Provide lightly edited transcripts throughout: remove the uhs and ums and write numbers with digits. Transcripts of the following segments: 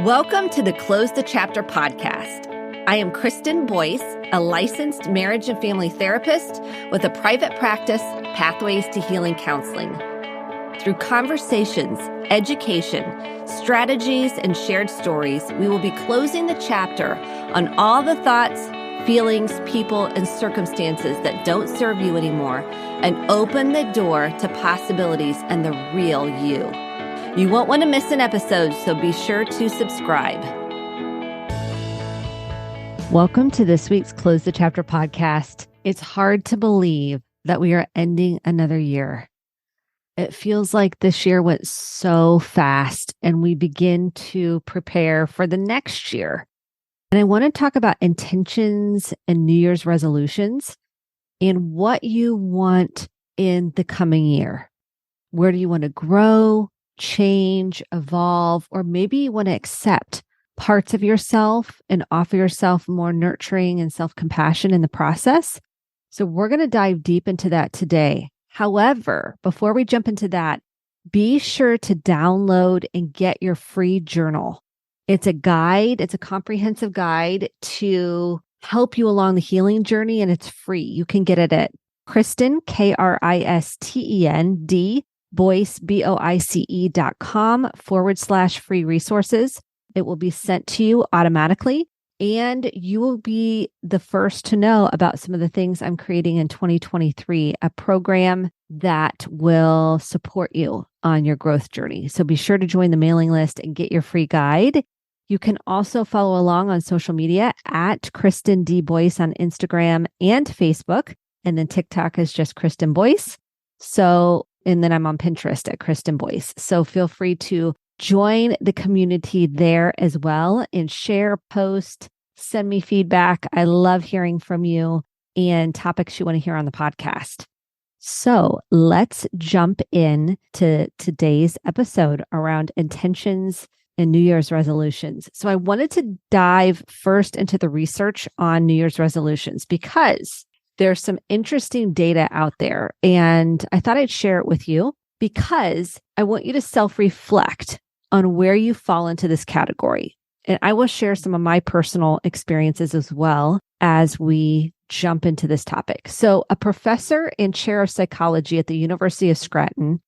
Welcome to the Close the Chapter podcast. I am Kristen Boyce, a licensed marriage and family therapist with a private practice, Pathways to Healing Counseling. Through conversations, education, strategies, and shared stories, we will be closing the chapter on all the thoughts, feelings, people, and circumstances that don't serve you anymore and open the door to possibilities and the real you. You won't want to miss an episode, so be sure to subscribe. Welcome to this week's Close the Chapter podcast. It's hard to believe that we are ending another year. It feels like this year went so fast and we begin to prepare for the next year. And I want to talk about intentions and New Year's resolutions and what you want in the coming year. Where do you want to grow, change, evolve, or maybe you want to accept parts of yourself and offer yourself more nurturing and self-compassion in the process. So we're going to dive deep into that today. However, before we jump into that, be sure to download and get your free journal. It's a guide. It's a comprehensive guide to help you along the healing journey, and it's free. You can get it at Kristen, Kristen, Boyce, BOICE.com/free resources. It will be sent to you automatically, and you will be the first to know about some of the things I'm creating in 2023, a program that will support you on your growth journey. So be sure to join the mailing list and get your free guide. You can also follow along on social media at Kristen D. Boyce on Instagram and Facebook, and then TikTok is just Kristen Boyce. And then I'm on Pinterest at Kristen Boyce. So feel free to join the community there as well and share, post, send me feedback. I love hearing from you and topics you want to hear on the podcast. So let's jump in to today's episode around intentions and New Year's resolutions. So I wanted to dive first into the research on New Year's resolutions because there's some interesting data out there, and I thought I'd share it with you because I want you to self-reflect on where you fall into this category. And I will share some of my personal experiences as well as we jump into this topic. So a professor and chair of psychology at the University of Scranton,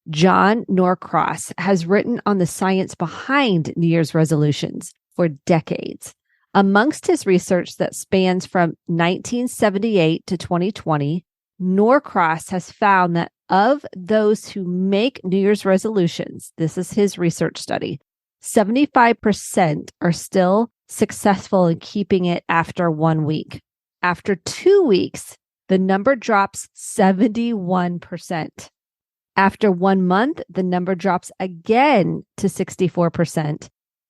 John Norcross, has written on the science behind New Year's resolutions for decades. Amongst his research that spans from 1978 to 2020, Norcross has found that of those who make New Year's resolutions, this is his research study, 75% are still successful in keeping it after 1 week. After 2 weeks, the number drops 71%. After 1 month, the number drops again to 64%.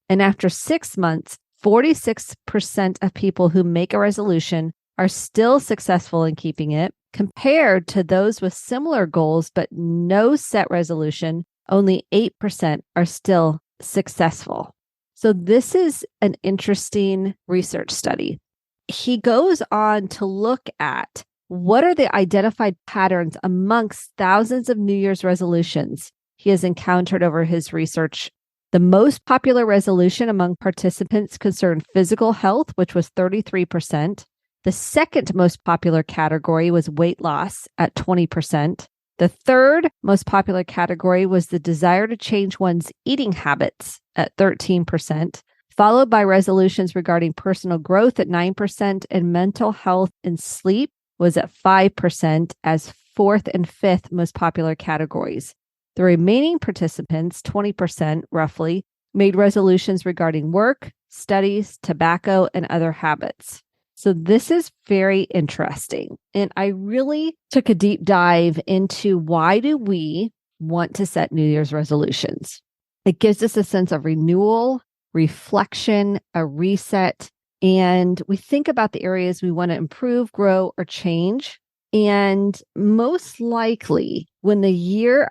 And after 6 months, 46% of people who make a resolution are still successful in keeping it, compared to those with similar goals but no set resolution, only 8% are still successful. So this is an interesting research study. He goes on to look at what are the identified patterns amongst thousands of New Year's resolutions he has encountered over his research. The most popular resolution among participants concerned physical health, which was 33%. The second most popular category was weight loss at 20%. The third most popular category was the desire to change one's eating habits at 13%, followed by resolutions regarding personal growth at 9%, and mental health and sleep was at 5% as fourth and fifth most popular categories. The remaining participants, 20% roughly, made resolutions regarding work, studies, tobacco, and other habits. So this is very interesting. And I really took a deep dive into why do we want to set New Year's resolutions? It gives us a sense of renewal, reflection, a reset, and we think about the areas we want to improve, grow, or change. And most likely, when a new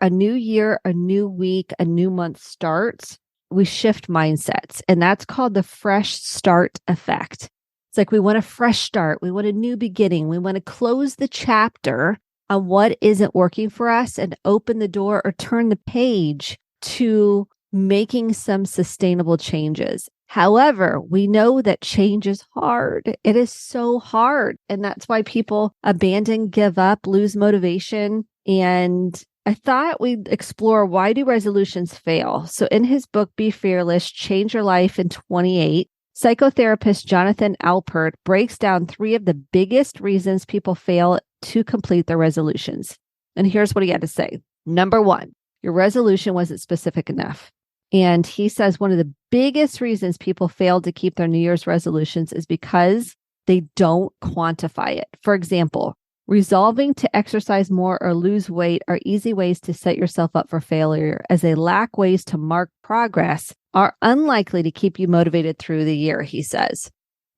week, a new month starts, we shift mindsets. And that's called the fresh start effect. It's like we want a fresh start. We want a new beginning. We want to close the chapter on what isn't working for us and open the door or turn the page to making some sustainable changes. However, we know that change is hard. It is so hard. And that's why people abandon, give up, lose motivation. And I thought we'd explore, why do resolutions fail? So in his book, Be Fearless, Change Your Life in 28, psychotherapist Jonathan Alpert breaks down 3 of the biggest reasons people fail to complete their resolutions. And here's what he had to say. Number 1, your resolution wasn't specific enough. And he says one of the biggest reasons people fail to keep their New Year's resolutions is because they don't quantify it. For example, resolving to exercise more or lose weight are easy ways to set yourself up for failure, as they lack ways to mark progress, are unlikely to keep you motivated through the year, he says.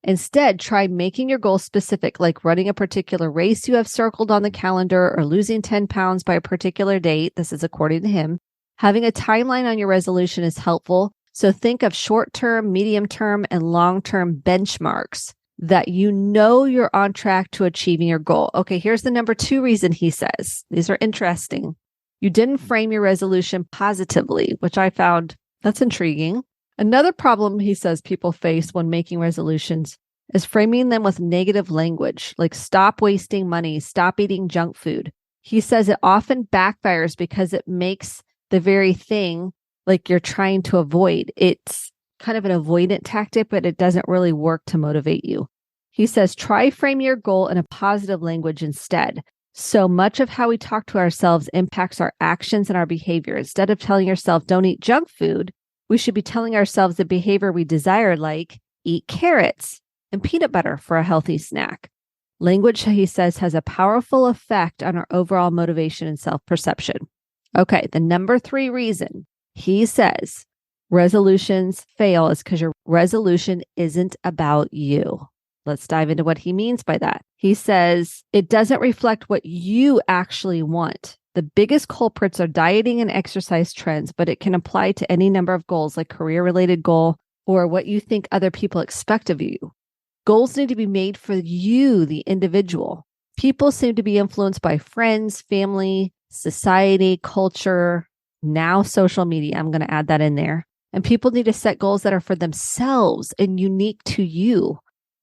Instead, try making your goals specific, like running a particular race you have circled on the calendar or losing 10 pounds by a particular date. This is according to him. Having a timeline on your resolution is helpful. So think of short-term, medium-term, and long-term benchmarks that you know you're on track to achieving your goal. Okay, here's the number 2 reason he says. These are interesting. You didn't frame your resolution positively, which I found that's intriguing. Another problem he says people face when making resolutions is framing them with negative language, like stop wasting money, stop eating junk food. He says it often backfires because it makes the very thing like you're trying to avoid. It's kind of an avoidant tactic, but it doesn't really work to motivate you. He says, try frame your goal in a positive language instead. So much of how we talk to ourselves impacts our actions and our behavior. Instead of telling yourself, don't eat junk food, we should be telling ourselves the behavior we desire, like eat carrots and peanut butter for a healthy snack. Language, he says, has a powerful effect on our overall motivation and self-perception. Okay, the number 3 reason he says resolutions fail is because your resolution isn't about you. Let's dive into what he means by that. He says it doesn't reflect what you actually want. The biggest culprits are dieting and exercise trends, but it can apply to any number of goals, like career-related goal or what you think other people expect of you. Goals need to be made for you, the individual. People seem to be influenced by friends, family, society, culture, now social media. I'm going to add that in there. And people need to set goals that are for themselves and unique to you.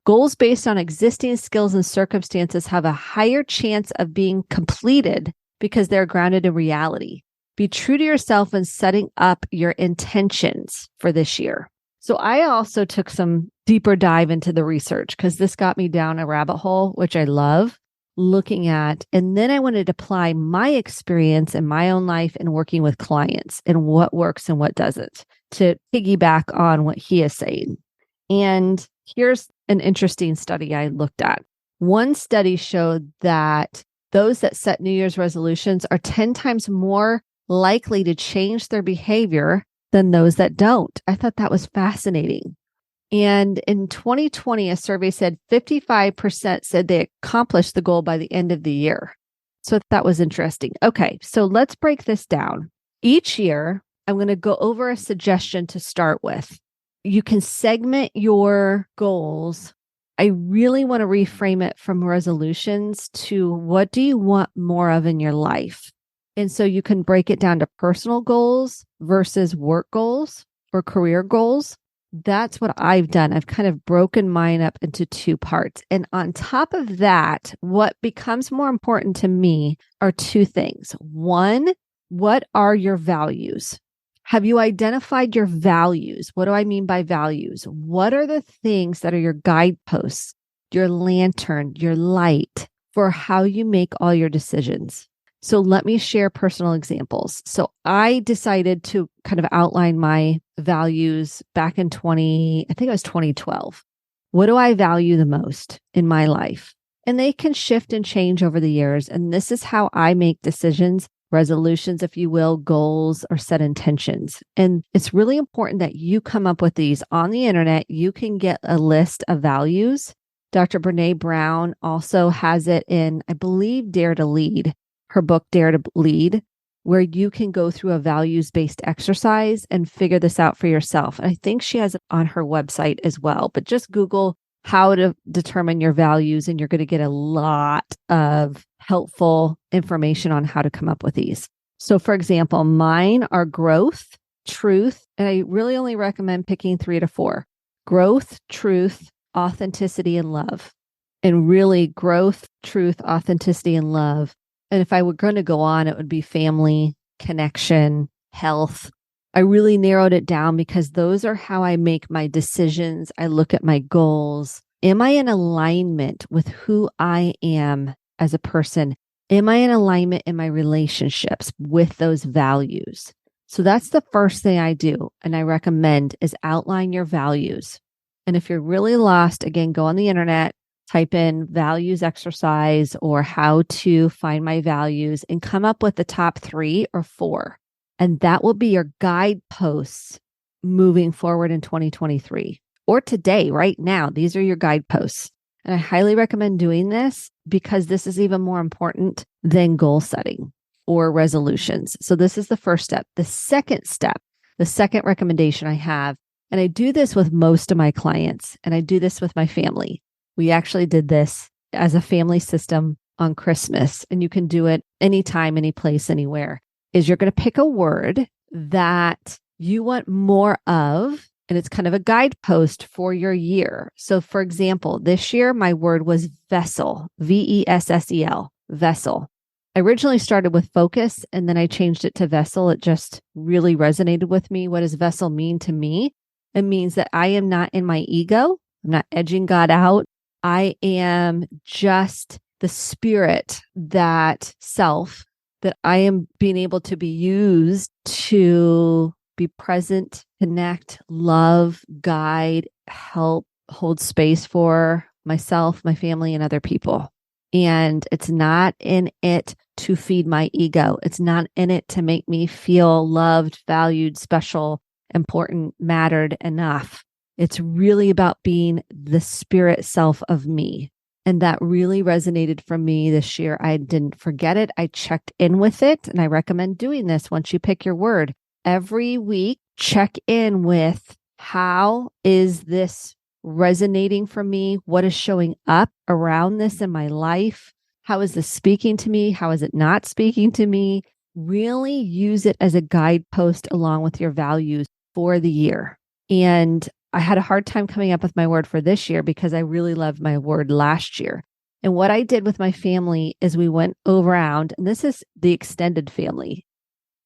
Goals based on existing skills and circumstances have a higher chance of being completed because they're grounded in reality. Be true to yourself when setting up your intentions for this year. So I also took some deeper dive into the research because this got me down a rabbit hole, which I love looking at. And then I wanted to apply my experience in my own life and working with clients and what works and what doesn't, to piggyback on what he is saying. And here's an interesting study I looked at. One study showed that those that set New Year's resolutions are 10 times more likely to change their behavior than those that don't. I thought that was fascinating. And in 2020, a survey said 55% said they accomplished the goal by the end of the year. So that was interesting. Okay, so let's break this down. Each year, I'm going to go over a suggestion to start with. You can segment your goals. I really want to reframe it from resolutions to what do you want more of in your life? And so you can break it down to personal goals versus work goals or career goals. That's what I've done. I've kind of broken mine up into 2 parts. And on top of that, what becomes more important to me are 2 things. 1, what are your values? Have you identified your values? What do I mean by values? What are the things that are your guideposts, your lantern, your light for how you make all your decisions? So let me share personal examples. So I decided to kind of outline my values back in I think it was 2012. What do I value the most in my life? And they can shift and change over the years. And this is how I make decisions, resolutions, if you will, goals, or set intentions. And it's really important that you come up with these on the internet. You can get a list of values. Dr. Brene Brown also has it in, I believe, Dare to Lead, her book, Dare to Lead, where you can go through a values-based exercise and figure this out for yourself. And I think she has it on her website as well. But just Google how to determine your values, and you're going to get a lot of helpful information on how to come up with these. So for example, mine are growth, truth, and I really only recommend picking 3 to 4. Growth, truth, authenticity, and love. And really growth, truth, authenticity, and love. And if I were going to go on, it would be family, connection, health. I really narrowed it down because those are how I make my decisions. I look at my goals. Am I in alignment with who I am as a person? Am I in alignment in my relationships with those values? So that's the first thing I do. And I recommend is outline your values. And if you're really lost, again, go on the internet, type in values exercise or how to find my values and come up with the top 3 or 4. And that will be your guideposts moving forward in 2023 or today, right now. These are your guideposts. And I highly recommend doing this because this is even more important than goal setting or resolutions. So this is the first step. The second step, the second recommendation I have, and I do this with most of my clients and I do this with my family. We actually did this as a family system on Christmas, and you can do it anytime, any place, anywhere, is you're going to pick a word that you want more of, and it's kind of a guidepost for your year. So for example, this year, my word was vessel, vessel, vessel. I originally started with focus, and then I changed it to vessel. It just really resonated with me. What does vessel mean to me? It means that I am not in my ego. I'm not edging God out. I am just the spirit, that self, that I am being able to be used to be present, connect, love, guide, help, hold space for myself, my family, and other people. And it's not in it to feed my ego. It's not in it to make me feel loved, valued, special, important, mattered, enough. It's really about being the spirit self of me. And that really resonated for me this year. I didn't forget it. I checked in with it. And I recommend doing this once you pick your word. Every week, check in with how is this resonating for me? What is showing up around this in my life? How is this speaking to me? How is it not speaking to me? Really use it as a guidepost along with your values for the year. And I had a hard time coming up with my word for this year because I really loved my word last year. And what I did with my family is we went around, and this is the extended family.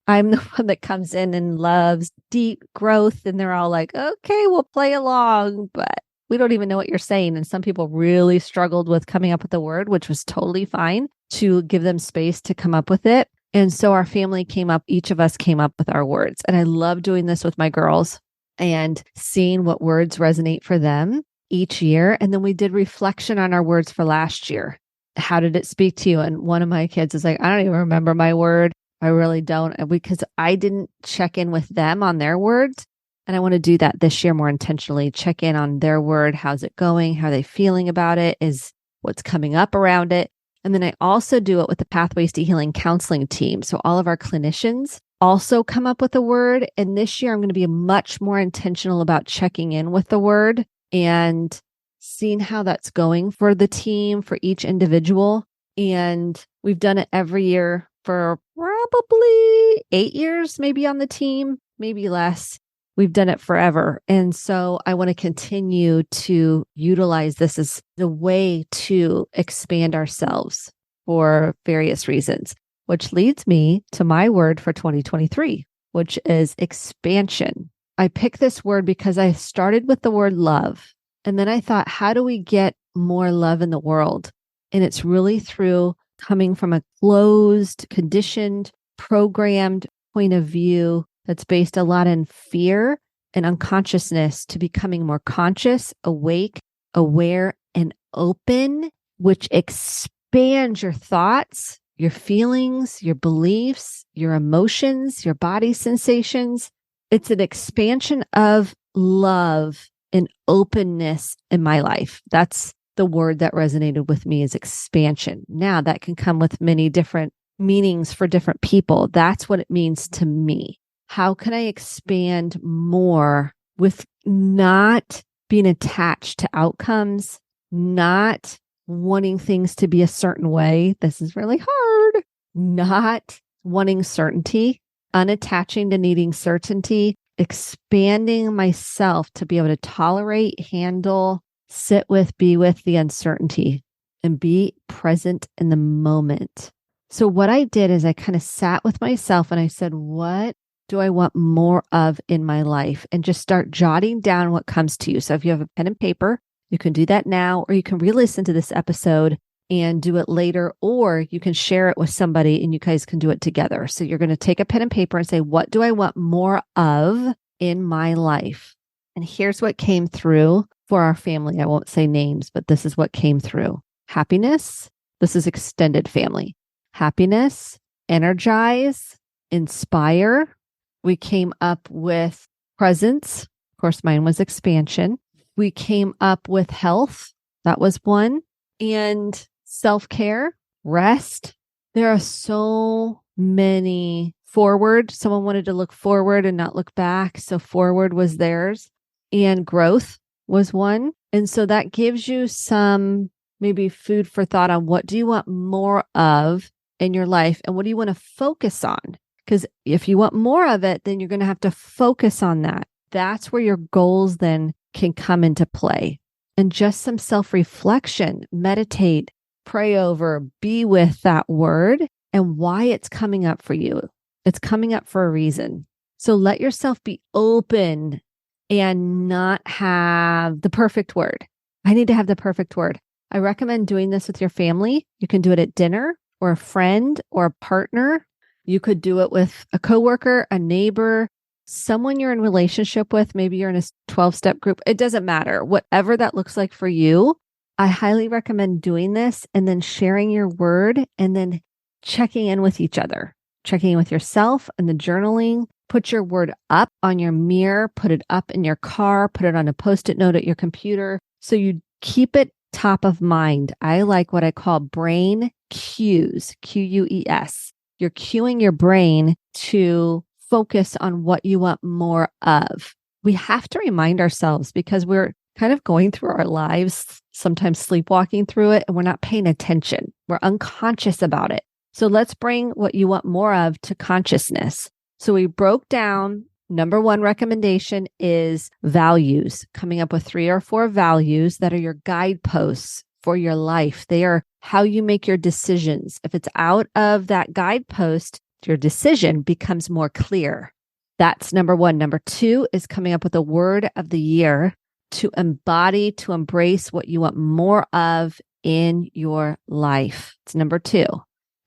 I'm the one that comes in and loves deep growth, and they're all like, okay, we'll play along, but we don't even know what you're saying. And some people really struggled with coming up with the word, which was totally fine to give them space to come up with it. And so our family each of us came up with our words. And I love doing this with my girls and seeing what words resonate for them each year. And then we did reflection on our words for last year. How did it speak to you? And one of my kids is like, I don't even remember my word. I really don't, because I didn't check in with them on their words. And I want to do that this year more intentionally. Check in on their word. How's it going? How are they feeling about it? Is what's coming up around it? And then I also do it with the Pathways to Healing counseling team. So all of our clinicians also come up with a word. And this year, I'm going to be much more intentional about checking in with the word and seeing how that's going for the team, for each individual. And we've done it every year for probably 8 years, maybe on the team, maybe less. We've done it forever. And so I want to continue to utilize this as a way to expand ourselves for various reasons. Which leads me to my word for 2023, which is expansion. I picked this word because I started with the word love. And then I thought, how do we get more love in the world? And it's really through coming from a closed, conditioned, programmed point of view that's based a lot in fear and unconsciousness to becoming more conscious, awake, aware, and open, which expands your thoughts, your feelings, your beliefs, your emotions, your body sensations. It's an expansion of love and openness in my life. That's the word that resonated with me, is expansion. Now that can come with many different meanings for different people. That's what it means to me. How can I expand more with not being attached to outcomes, not wanting things to be a certain way? This is really hard. Not wanting certainty. unattaching to needing certainty, expanding myself to be able to tolerate, handle, sit with, be with the uncertainty and be present in the moment. So what I did is I kind of sat with myself and I said, what do I want more of in my life? And just start jotting down what comes to you. So if you have a pen and paper, you can do that now, or you can re-listen to this episode and do it later, or you can share it with somebody and you guys can do it together. So you're going to take a pen and paper and say, what do I want more of in my life? And here's what came through for our family. I won't say names, but this is what came through. Happiness. This is extended family. Happiness, energize, inspire. We came up with presence. Of course, mine was expansion. We came up with health. That was one. And self-care, rest. There are so many forward. Someone wanted to look forward and not look back. So forward was theirs. And growth was one. And so that gives you some maybe food for thought on what do you want more of in your life and what do you want to focus on? Because if you want more of it, then you're going to have to focus on that. That's where your goals then can come into play. And just some self-reflection, meditate, pray over, be with that word and why it's coming up for you. It's coming up for a reason. So let yourself be open and not have the perfect word. I need to have the perfect word. I recommend doing this with your family. You can do it at dinner or a friend or a partner. You could do it with a coworker, a neighbor, someone you're in relationship with. Maybe you're in a 12-step group. It doesn't matter. Whatever that looks like for you, I highly recommend doing this and then sharing your word and then checking in with each other, checking in with yourself and the journaling. Put your word up on your mirror, put it up in your car, put it on a Post-it note at your computer. So you keep it top of mind. I like what I call brain cues, Ques. You're cueing your brain to focus on what you want more of. We have to remind ourselves because we're kind of going through our lives, sometimes sleepwalking through it, and we're not paying attention. We're unconscious about it. So let's bring what you want more of to consciousness. So we broke down, number one recommendation is values, coming up with 3 or 4 values that are your guideposts for your life. They are how you make your decisions. If it's out of that guidepost, your decision becomes more clear. That's number one. Number 2 is coming up with a word of the year to embody, to embrace what you want more of in your life. It's number 2.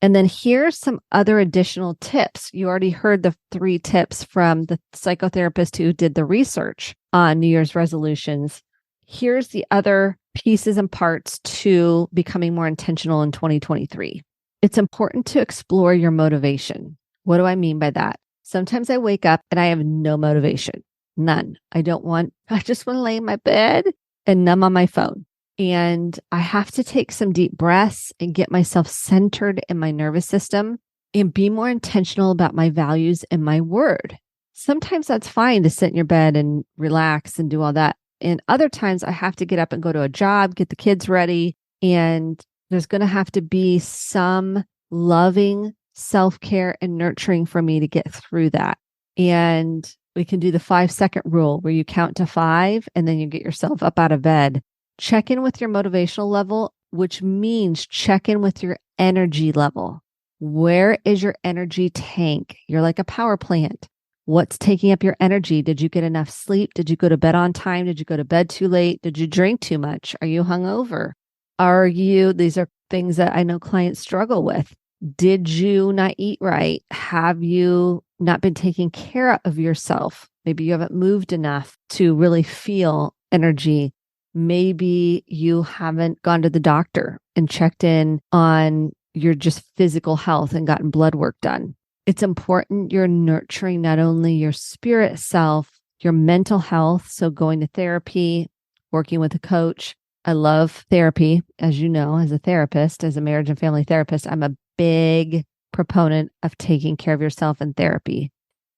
And then here's some other additional tips. You already heard the 3 tips from the psychotherapist who did the research on New Year's resolutions. Here's the other pieces and parts to becoming more intentional in 2023. It's important to explore your motivation. What do I mean by that? Sometimes I wake up and I have no motivation, none. I just want to lay in my bed and numb on my phone. And I have to take some deep breaths and get myself centered in my nervous system and be more intentional about my values and my word. Sometimes that's fine to sit in your bed and relax and do all that. And other times I have to get up and go to a job, get the kids ready. And there's going to have to be some loving self-care and nurturing for me to get through that. And we can do the 5-second rule where you count to 5 and then you get yourself up out of bed. Check in with your motivational level, which means check in with your energy level. Where is your energy tank? You're like a power plant. What's taking up your energy? Did you get enough sleep? Did you go to bed on time? Did you go to bed too late? Did you drink too much? Are you hungover? These are things that I know clients struggle with. Did you not eat right? Have you not been taking care of yourself? Maybe you haven't moved enough to really feel energy. Maybe you haven't gone to the doctor and checked in on your just physical health and gotten blood work done. It's important you're nurturing not only your spirit self, your mental health. So going to therapy, working with a coach. I love therapy. As you know, as a therapist, as a marriage and family therapist, I'm a big proponent of taking care of yourself in therapy.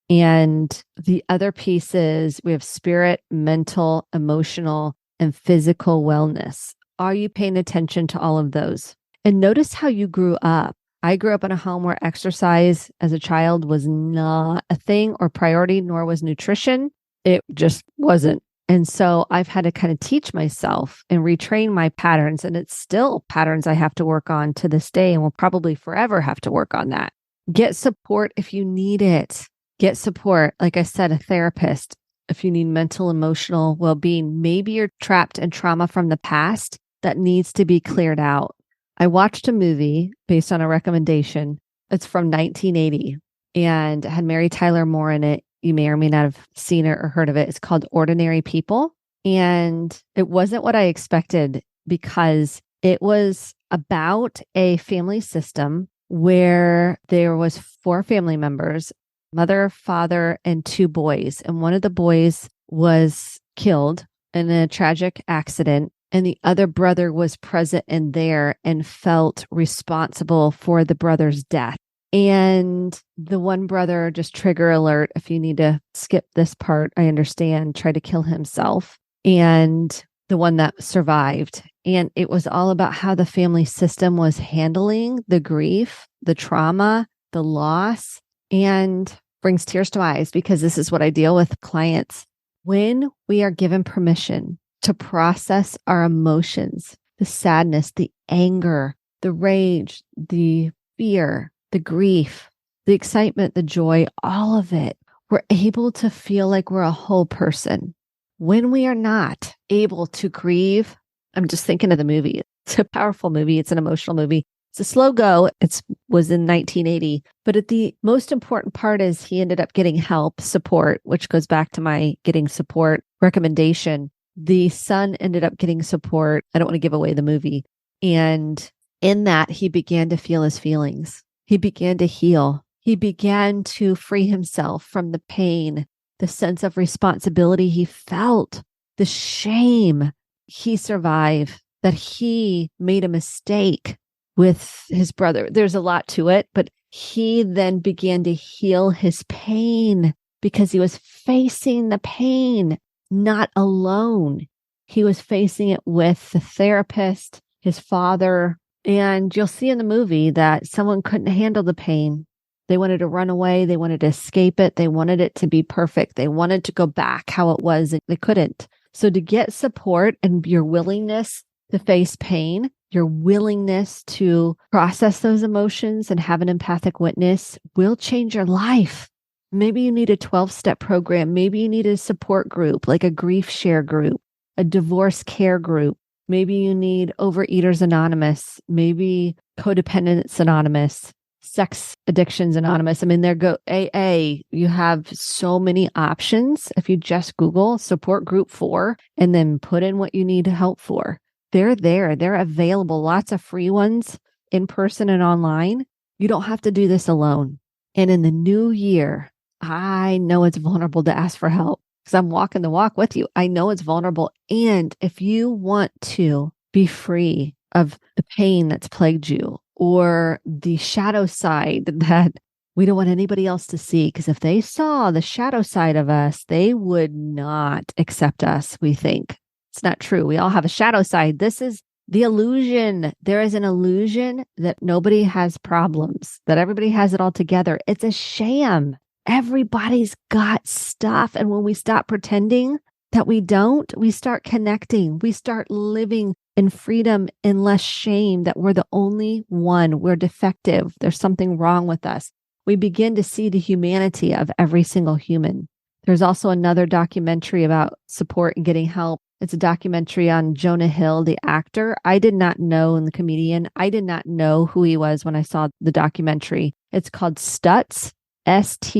And the other piece is we have spirit, mental, emotional, and physical wellness. Are you paying attention to all of those? And notice how you grew up. I grew up in a home where exercise as a child was not a thing or priority, nor was nutrition. It just wasn't. And so I've had to kind of teach myself and retrain my patterns. And it's still patterns I have to work on to this day and will probably forever have to work on that. Get support if you need it. Get support. Like I said, a therapist, if you need mental, emotional well-being. Maybe you're trapped in trauma from the past that needs to be cleared out. I watched a movie based on a recommendation. It's from 1980 and had Mary Tyler Moore in it. You may or may not have seen it or heard of it. It's called Ordinary People. And it wasn't what I expected because it was about a family system where there was 4 family members, mother, father, and 2 boys. And one of the boys was killed in a tragic accident. And the other brother was present and there and felt responsible for the brother's death. And the one brother, just trigger alert, if you need to skip this part, I understand, tried to kill himself. And the one that survived. And it was all about how the family system was handling the grief, the trauma, the loss, and brings tears to my eyes because this is what I deal with clients. When we are given permission to process our emotions, the sadness, the anger, the rage, the fear, the grief, the excitement, the joy, all of it, we're able to feel like we're a whole person. When we are not able to grieve, I'm just thinking of the movie. It's a powerful movie. It's an emotional movie. It's a slow go. It was in 1980. But the most important part is he ended up getting help, support, which goes back to my getting support recommendation. The son ended up getting support. I don't want to give away the movie. And in that, he began to feel his feelings. He began to heal. He began to free himself from the pain, the sense of responsibility he felt, the shame he survived, that he made a mistake with his brother. There's a lot to it, but he then began to heal his pain because he was facing the pain, not alone. He was facing it with the therapist, his father. And you'll see in the movie that someone couldn't handle the pain. They wanted to run away. They wanted to escape it. They wanted it to be perfect. They wanted to go back how it was. And they couldn't. So to get support and your willingness to face pain, your willingness to process those emotions and have an empathic witness will change your life. Maybe you need a 12-step program. Maybe you need a support group, like a grief share group, a divorce care group. Maybe you need Overeaters Anonymous, maybe Codependence Anonymous, Sex Addictions Anonymous. I mean, there go AA. You have so many options. If you just Google support group 4 and then put in what you need help for, they're there. They're available. Lots of free ones in person and online. You don't have to do this alone. And in the new year, I know it's vulnerable to ask for help. Because I'm walking the walk with you. I know it's vulnerable. And if you want to be free of the pain that's plagued you or the shadow side that we don't want anybody else to see, because if they saw the shadow side of us, they would not accept us, we think. It's not true. We all have a shadow side. This is the illusion. There is an illusion that nobody has problems, that everybody has it all together. It's a sham. Everybody's got stuff. And when we stop pretending that we don't, we start connecting. We start living in freedom and less shame that we're the only one. We're defective. There's something wrong with us. We begin to see the humanity of every single human. There's also another documentary about support and getting help. It's a documentary on Jonah Hill, the actor. I did not know, and the comedian, I did not know who he was when I saw the documentary. It's called Stutz. Stutz,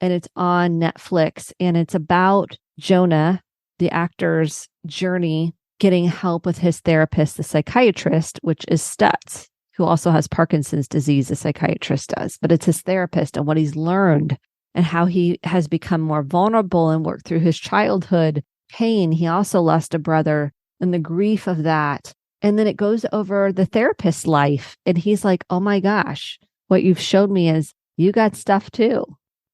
and it's on Netflix. And it's about Jonah, the actor's journey, getting help with his therapist, the psychiatrist, which is Stutz, who also has Parkinson's disease, the psychiatrist does. But it's his therapist and what he's learned and how he has become more vulnerable and worked through his childhood pain. He also lost a brother and the grief of that. And then it goes over the therapist's life. And he's like, oh my gosh. What you've showed me is you got stuff too.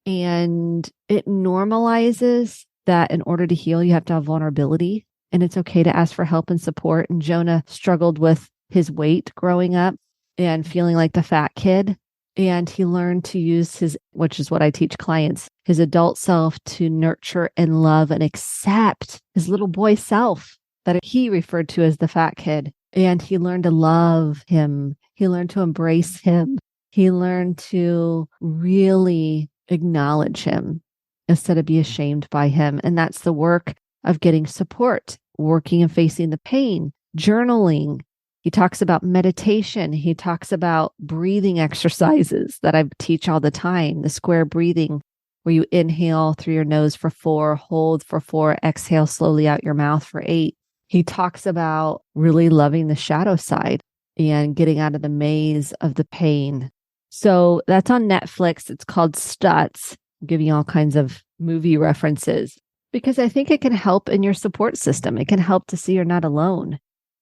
And it normalizes that in order to heal, you have to have vulnerability. And it's okay to ask for help and support. And Jonah struggled with his weight growing up. and feeling like the fat kid. And he learned to use his, which is what I teach clients, his adult self to nurture and love and accept his little boy self that he referred to as the fat kid. And he learned to love him. He learned to embrace him. He learned to really acknowledge him instead of be ashamed by him. And that's the work of getting support, working and facing the pain, journaling. He talks about meditation. He talks about breathing exercises that I teach all the time, the square breathing, where you inhale through your nose for 4, hold for 4, exhale slowly out your mouth for 8. He talks about really loving the shadow side and getting out of the maze of the pain. So that's on Netflix. It's called Stutz. I'm giving you all kinds of movie references because I think it can help in your support system. It can help to see you're not alone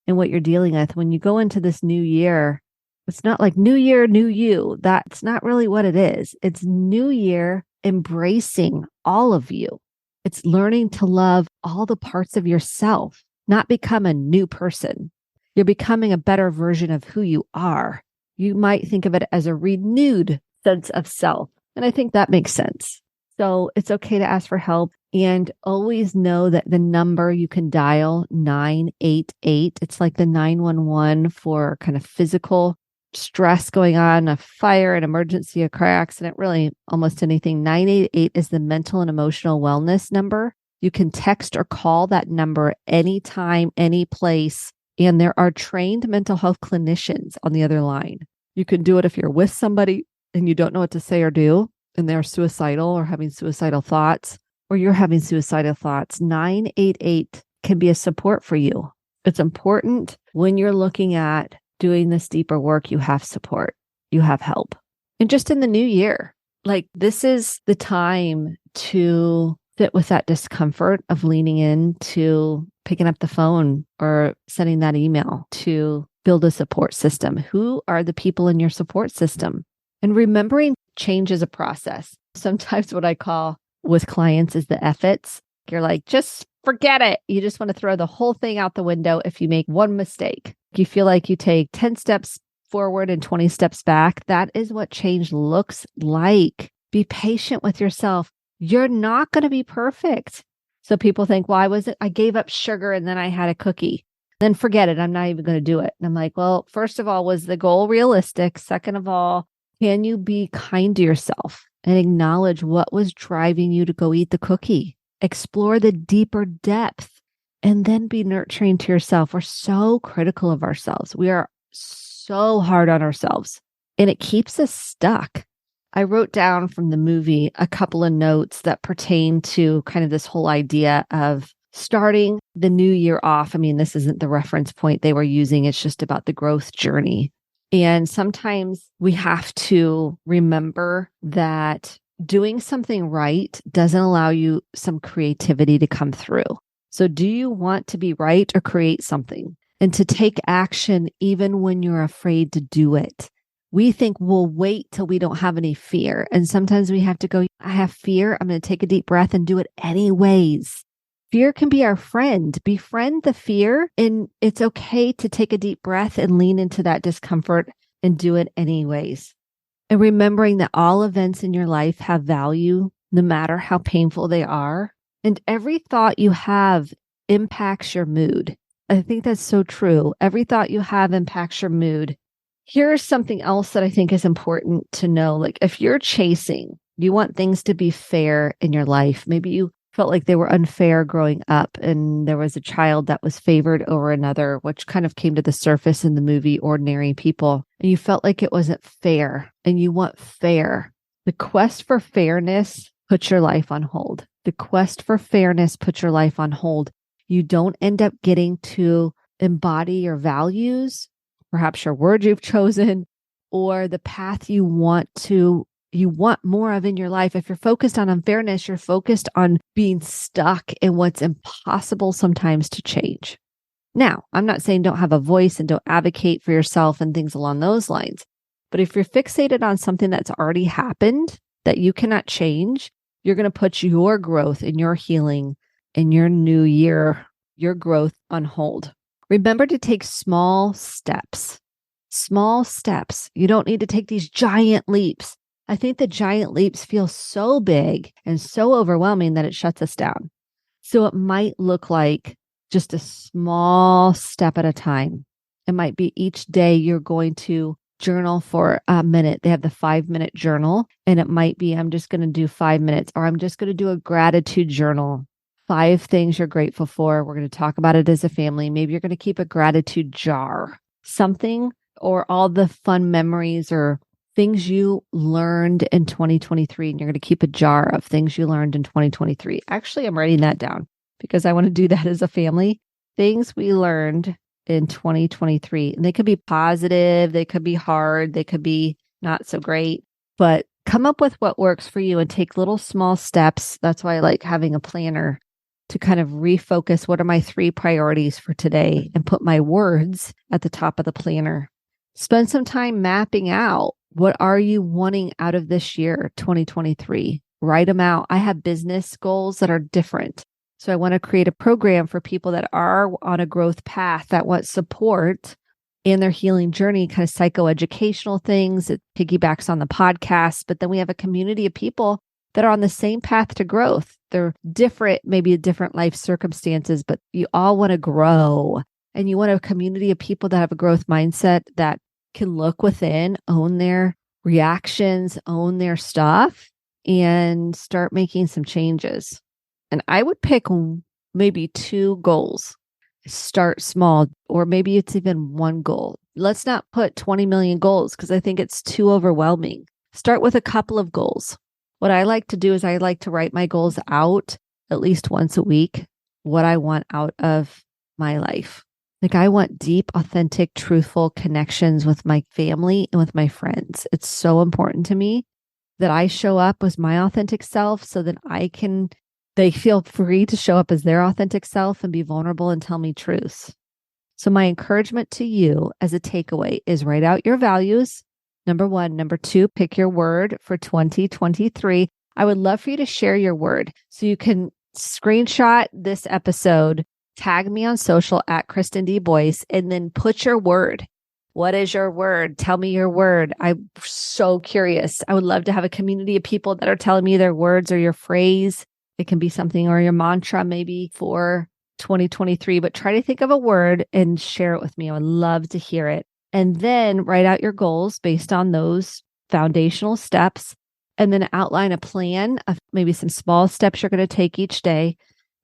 in what you're dealing with. When you go into this new year, it's not like new year, new you. That's not really what it is. It's new year embracing all of you. It's learning to love all the parts of yourself, not become a new person. You're becoming a better version of who you are. You might think of it as a renewed sense of self. And I think that makes sense. So it's okay to ask for help and always know that the number you can dial 988, it's like the 911 for kind of physical stress going on, a fire, an emergency, a car accident, really almost anything. 988 is the mental and emotional wellness number. You can text or call that number anytime, any place. And there are trained mental health clinicians on the other line. You can do it if you're with somebody and you don't know what to say or do, and they're suicidal or having suicidal thoughts, or you're having suicidal thoughts. 988 can be a support for you. It's important when you're looking at doing this deeper work, you have support, you have help. And just in the new year, like this is the time to sit with that discomfort of leaning into picking up the phone or sending that email to build a support system. Who are the people in your support system? And remembering change is a process. Sometimes what I call with clients is the F-its. You're like, just forget it. You just want to throw the whole thing out the window if you make one mistake. You feel like you take 10 steps forward and 20 steps back. That is what change looks like. Be patient with yourself. You're not going to be perfect. So people think, well, I gave up sugar and then I had a cookie. Then forget it. I'm not even going to do it. And I'm like, well, first of all, was the goal realistic? Second of all, can you be kind to yourself and acknowledge what was driving you to go eat the cookie? Explore the deeper depth and then be nurturing to yourself. We're so critical of ourselves. We are so hard on ourselves and it keeps us stuck. I wrote down from the movie a couple of notes that pertain to kind of this whole idea of starting the new year off. I mean, this isn't the reference point they were using. It's just about the growth journey. And sometimes we have to remember that doing something right doesn't allow you some creativity to come through. So do you want to be right or create something and to take action even when you're afraid to do it? We think we'll wait till we don't have any fear. And sometimes we have to go, I have fear. I'm going to take a deep breath and do it anyways. Fear can be our friend. Befriend the fear. And it's okay to take a deep breath and lean into that discomfort and do it anyways. And remembering that all events in your life have value, no matter how painful they are. And every thought you have impacts your mood. I think that's so true. Every thought you have impacts your mood. Here's something else that I think is important to know. Like if you're chasing, you want things to be fair in your life. Maybe you felt like they were unfair growing up and there was a child that was favored over another, which kind of came to the surface in the movie Ordinary People. And you felt like it wasn't fair and you want fair. The quest for fairness puts your life on hold. The quest for fairness puts your life on hold. You don't end up getting to embody your values, perhaps your word you've chosen, or the path you want more of in your life. If you're focused on unfairness, you're focused on being stuck in what's impossible sometimes to change. Now, I'm not saying don't have a voice and don't advocate for yourself and things along those lines. But if you're fixated on something that's already happened that you cannot change, you're going to put your growth and your healing and your new year, your growth on hold. Remember to take small steps. Small steps. You don't need to take these giant leaps. I think the giant leaps feel so big and so overwhelming that it shuts us down. So it might look like just a small step at a time. It might be each day you're going to journal for a minute. They have the 5-minute journal, and it might be, I'm just going to do 5 minutes, or I'm just going to do a gratitude journal. 5 things you're grateful for. We're going to talk about it as a family. Maybe you're going to keep a gratitude jar, something, or all the fun memories or things you learned in 2023. And you're going to keep a jar of things you learned in 2023. Actually, I'm writing that down because I want to do that as a family. Things we learned in 2023. And they could be positive, they could be hard, they could be not so great, but come up with what works for you and take little small steps. That's why I like having a planner to kind of refocus. What are my 3 priorities for today? And put my words at the top of the planner. Spend some time mapping out, what are you wanting out of this year, 2023? Write them out. I have business goals that are different. So I want to create a program for people that are on a growth path that want support in their healing journey, kind of psychoeducational things. It piggybacks on the podcast. But then we have a community of people that are on the same path to growth. They're different, maybe different life circumstances, but you all want to grow. And you want a community of people that have a growth mindset that can look within, own their reactions, own their stuff, and start making some changes. And I would pick maybe 2 goals. Start small, or maybe it's even 1 goal. Let's not put 20 million goals because I think it's too overwhelming. Start with a couple of goals. What I like to do is I like to write my goals out at least once a week, what I want out of my life. Like I want deep, authentic, truthful connections with my family and with my friends. It's so important to me that I show up as my authentic self so that they feel free to show up as their authentic self and be vulnerable and tell me truths. So my encouragement to you as a takeaway is write out your values. Number 1. Number 2, pick your word for 2023. I would love for you to share your word. So you can screenshot this episode, tag me on social at Kristen D. Boyce, and then put your word. What is your word? Tell me your word. I'm so curious. I would love to have a community of people that are telling me their words or your phrase. It can be something or your mantra maybe for 2023, but try to think of a word and share it with me. I would love to hear it. And then write out your goals based on those foundational steps, and then outline a plan of maybe some small steps you're going to take each day.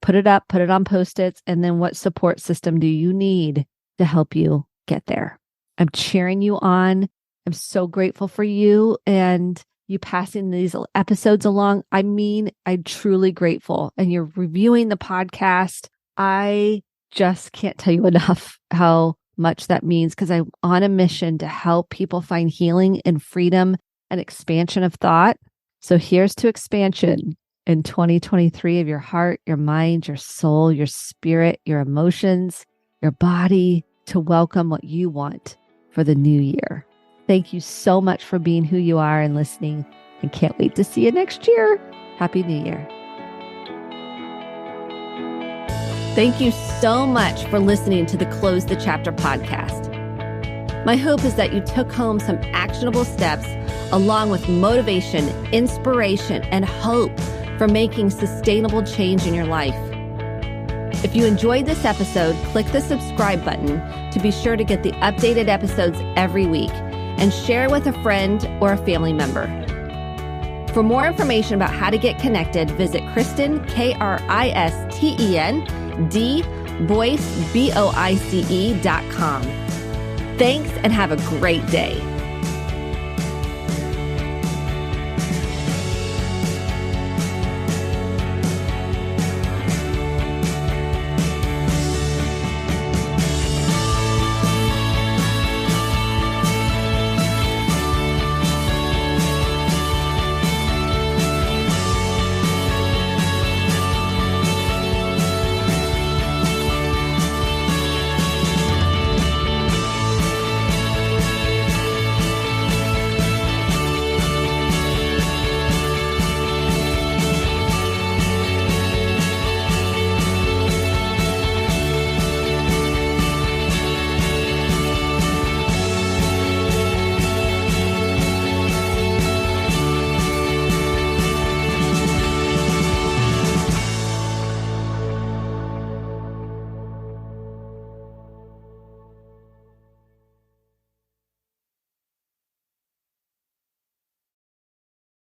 Put it up, put it on Post-its, and then what support system do you need to help you get there? I'm cheering you on. I'm so grateful for you and you passing these episodes along. I mean, I'm truly grateful. And you're reviewing the podcast. I just can't tell you enough how much that means, because I'm on a mission to help people find healing and freedom and expansion of thought. So here's to expansion in 2023 of your heart, your mind, your soul, your spirit, your emotions, your body, to welcome what you want for the new year. Thank you so much for being who you are and listening, and can't wait to see you next year. Happy New Year. Thank you so much for listening to the Close the Chapter podcast. My hope is that you took home some actionable steps along with motivation, inspiration, and hope for making sustainable change in your life. If you enjoyed this episode, click the subscribe button to be sure to get the updated episodes every week, and share with a friend or a family member. For more information about how to get connected, visit Kristen, Kristen, D, Boyce, BOICE.com. Thanks and have a great day.